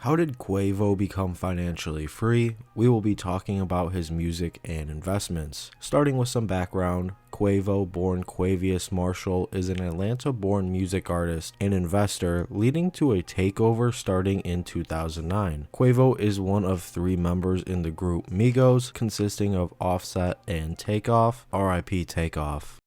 How did Quavo become financially free? We will be talking about his music and investments. Starting with some background, Quavo, born Quavius Marshall, is an Atlanta-born music artist and investor, leading to a takeover starting in 2009. Quavo is one of three members in the group Migos, consisting of Offset and Takeoff, RIP Takeoff.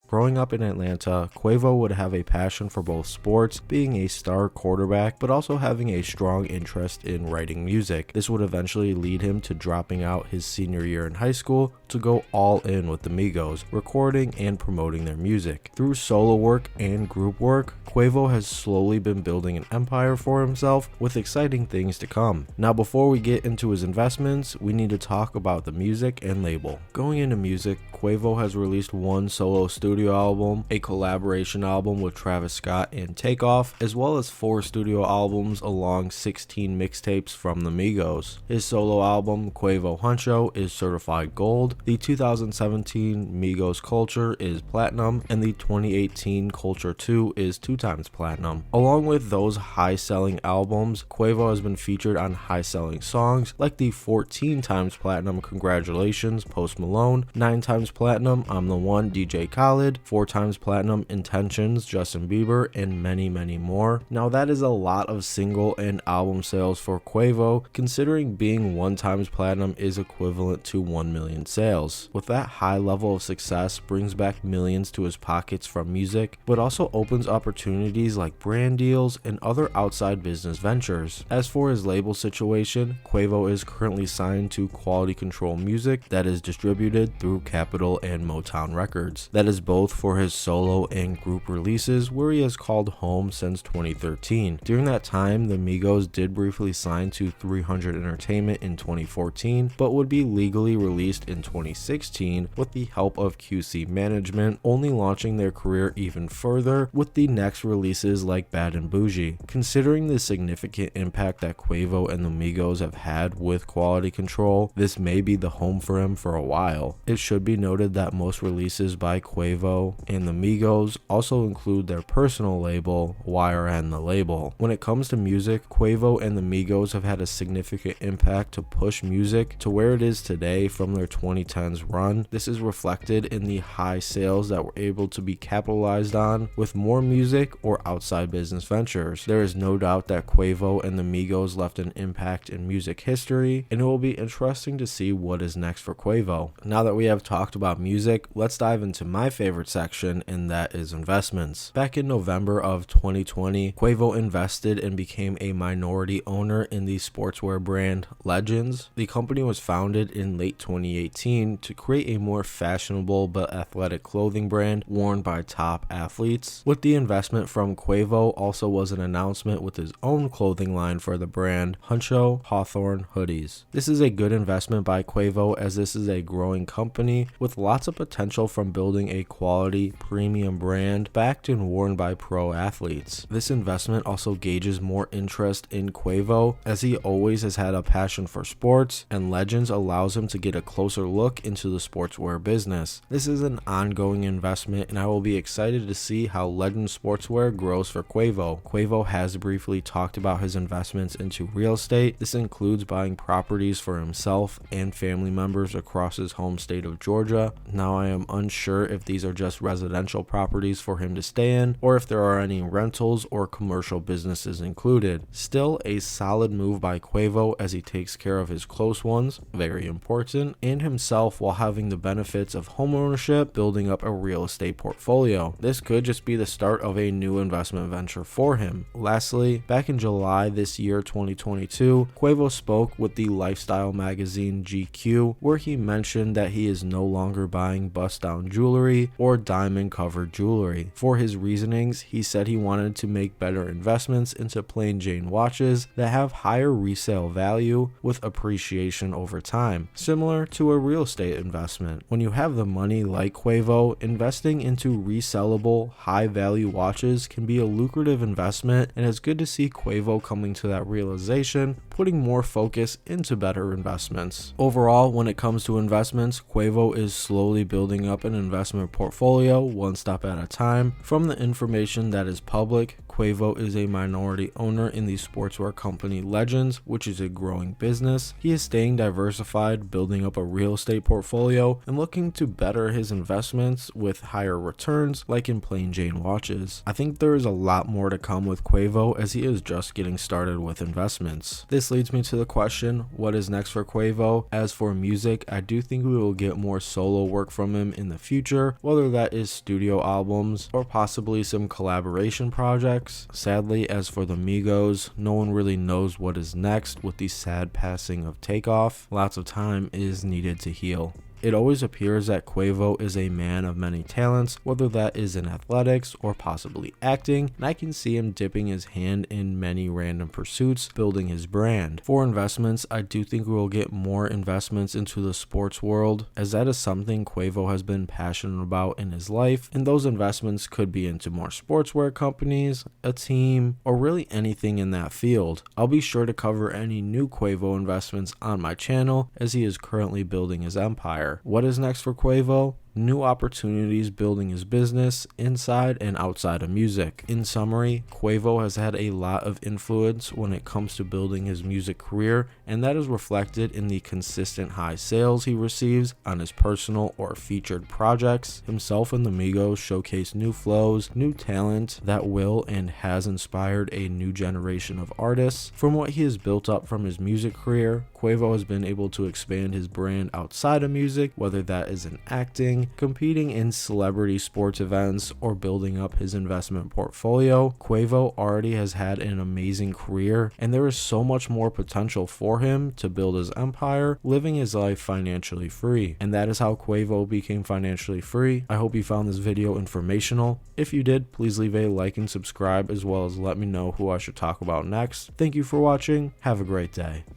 Growing up in Atlanta, Quavo would have a passion for both sports, being a star quarterback, but also having a strong interest in writing music. This would eventually lead him to dropping out his senior year in high school to go all in with the Migos, recording and promoting their music. Through solo work and group work, Quavo has slowly been building an empire for himself with exciting things to come. Now, before we get into his investments, we need to talk about the music and label. Going into music, Quavo has released one solo studio album, a collaboration album with Travis Scott and Takeoff, as well as 4 studio albums along 16 mixtapes from the Migos. His solo album, Quavo Huncho, is certified gold. The 2017 Migos Culture is platinum, and the 2018 Culture 2 is 2 times platinum. Along with those high-selling albums, Quavo has been featured on high-selling songs like the 14 times platinum Congratulations Post Malone, 9 times platinum I'm the One DJ Khaled, 4 times platinum Intentions Justin Bieber, and many more. Now that is a lot of single and album sales for Quavo, considering being 1 times platinum is equivalent to 1 million sales. With that high level of success brings back millions to his pockets from music, but also opens opportunities like brand deals and other outside business ventures. As for his label situation, Quavo is currently signed to Quality Control Music that is distributed through Capitol and Motown Records. That is both for his solo and group releases, where he has called home since 2013. During that time, the Migos did briefly sign to 300 Entertainment in 2014, but would be legally released in 2016 with the help of QC Management, only launching their career even further with the next releases like Bad and Bougie. Considering the significant impact that Quavo and the Migos have had with Quality Control, this may be the home for him for a while. It should be noted that most releases by Quavo and the Migos also include their personal label, YRN The Label. When it comes to music, Quavo and the Migos have had a significant impact to push music to where it is today from their 2010s run. This is reflected in the high sales that were able to be capitalized on with more music or outside business ventures. There is no doubt that Quavo and the Migos left an impact in music history, and it will be interesting to see what is next for Quavo. Now that we have talked about music, let's dive into my favorite section, and that is investments. Back in November of 2020, Quavo invested and became a minority owner in the sportswear brand Legends. The company was founded in late 2018 to create a more fashionable but athletic clothing brand worn by top athletes. With the investment from Quavo also was an announcement with his own clothing line for the brand, Huncho Hawthorne Hoodies. This is a good investment by Quavo, as this is a growing company with lots of potential from building a quality premium brand backed and worn by pro athletes. This investment also gauges more interest in Quavo, as he always has had a passion for sports, and Legends allows him to get a closer look into the sportswear business. This is an ongoing investment, and I will be excited to see how Legends Sportswear grows for Quavo. Quavo has briefly talked about his investments into real estate. This includes buying properties for himself and family members across his home state of Georgia. Now, I am unsure if these are just residential properties for him to stay in, or if there are any rentals or commercial businesses included. Still a solid move by Quavo, as he takes care of his close ones, very important, and himself while having the benefits of homeownership, building up a real estate portfolio. This could just be the start of a new investment venture for him. Lastly, back in July this year, 2022, Quavo spoke with the lifestyle magazine GQ, where he mentioned that he is no longer buying bust-down jewelry or diamond-covered jewelry. For his reasonings, he said he wanted to make better investments into plain Jane watches that have higher resale value with appreciation over time, similar to a real estate investment. When you have the money like Quavo, investing into resellable, high-value watches can be a lucrative investment, and it's good to see Quavo coming to that realization, putting more focus into better investments. Overall, when it comes to investments, Quavo is slowly building up an investment portfolio portfolio one step at a time. From the information that is public, QUAVO is a minority owner in the sportswear company Legends, which is a growing business. He is staying diversified, building up a real estate portfolio, and looking to better his investments with higher returns, like in plain Jane watches. I think there is a lot more to come with QUAVO, as he is just getting started with investments. This leads me to the question, what is next for QUAVO? As for music, I do think we will get more solo work from him in the future, whether that is studio albums or possibly some collaboration projects. Sadly, as for the migos, no one really knows what is next with the sad passing of Takeoff. Lots of time is needed to heal. It always appears that QUAVO is a man of many talents, whether that is in athletics or possibly acting, and I can see him dipping his hand in many random pursuits, building his brand. For investments, I do think we will get more investments into the sports world, as that is something QUAVO has been passionate about in his life, and those investments could be into more sportswear companies, a team, or really anything in that field. I'll be sure to cover any new QUAVO investments on my channel, as he is currently building his empire. What is next for QUAVO? New opportunities building his business inside and outside of music. In summary, QUAVO has had a lot of influence when it comes to building his music career, and that is reflected in the consistent high sales he receives on his personal or featured projects. Himself and the Migos showcase new flows, new talent that will and has inspired a new generation of artists. From what he has built up from his music career, QUAVO has been able to expand his brand outside of music, whether that is in acting, competing in celebrity sports events, or building up his investment portfolio. QUAVO already has had an amazing career, and there is so much more potential for him to build his empire, living his life financially free. And that is how QUAVO became financially free. I hope you found this video informational. If you did, please leave a like and subscribe, as well as let me know who I should talk about next. Thank you for watching. Have a great day.